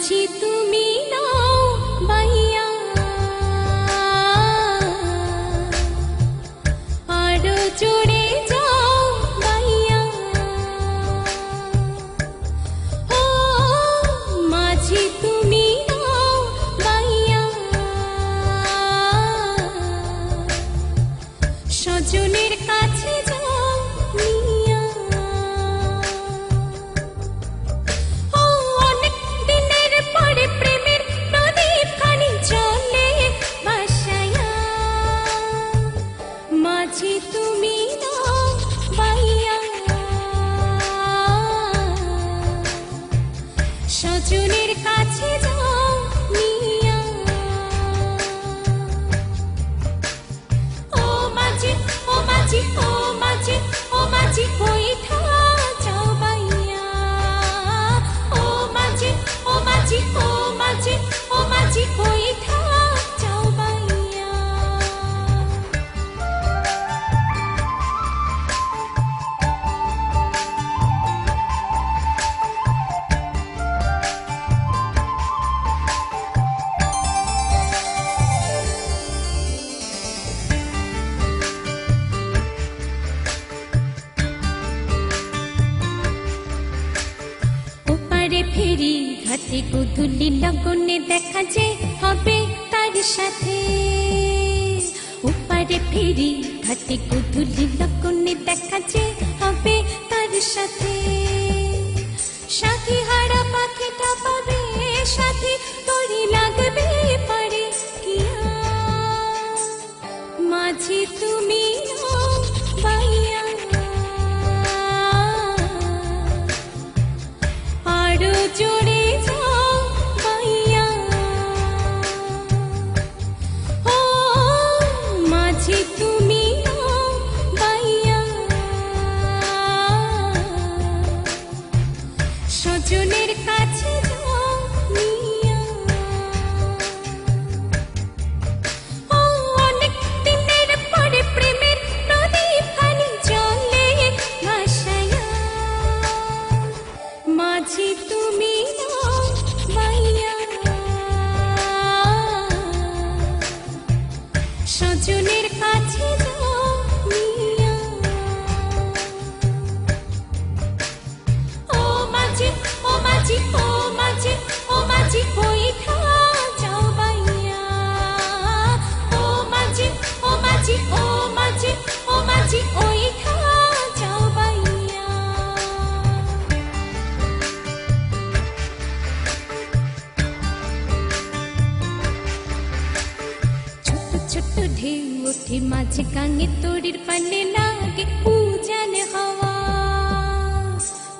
মাঝি তুমি নাও বাইয়া আরো জোরে যাও বাইয়া ও মাঝি তুমি নাও বাইয়া সজনের কাছে যাও নিয়া ও অনেক দিনের পরে প্রেমের প্রদীপ খানি জ্বলে ভাসায়া মাঝি তুমি নাও বাইয়া সজনের কাছে যাও নিয়া ও মাঝি ও মাঝি ও মাঝি ও মাঝি কইঠা যাও বাইয়া ও মাঝি ও মাঝি ও মাঝি ও মাঝি কইঠা যাও বাইয়া ওপারে ফেরি ঘাটে গোধূলি লগনে দেখা যে হবে তার সাথে ওপারে ফেরি ঘাটে গোধূলি লগনে দেখা যে হবে তার সাথে সাথী হারা পাখিটা পাবে সাথী তোরে লাগবে পারে কিয়া মাঝি তুমি নাও বাইয়া আরো জোরে যাও বাইয়া ও মাঝি তুমি নাও বাইয়া সজনের কাছে যাও নিয়া ও অনেক দিনের পরে প্রেমের প্রদীপ খানি জ্বলে ভাসায়া মাঝি তুমি নাও বাইয়া সজনের কাছে যাও নিয়া ও মাঝি ও মাঝি ও মাঝি ও মাঝি কইঠা যাও বাইয়া ও মাঝি ও মাঝি ও মাঝি ও মাঝি কইঠা যাও বাইয়া ছোট ছোট ঢেউ ওঠে মাঝে গাঙে তোড়ের পানে লাগে উজান হাওয়া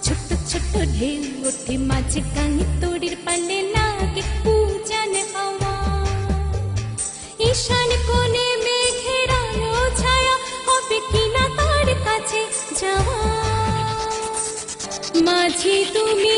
ছোট ছোট ঢেউ ওঠে মাঝে গাঙে তোড়ের পানে লাগে উজান হাওয়া ঈশান কোণে মেঘের আলো ছায়া হবে কিনা তার কাছে যাওয়া মাঝি তুমি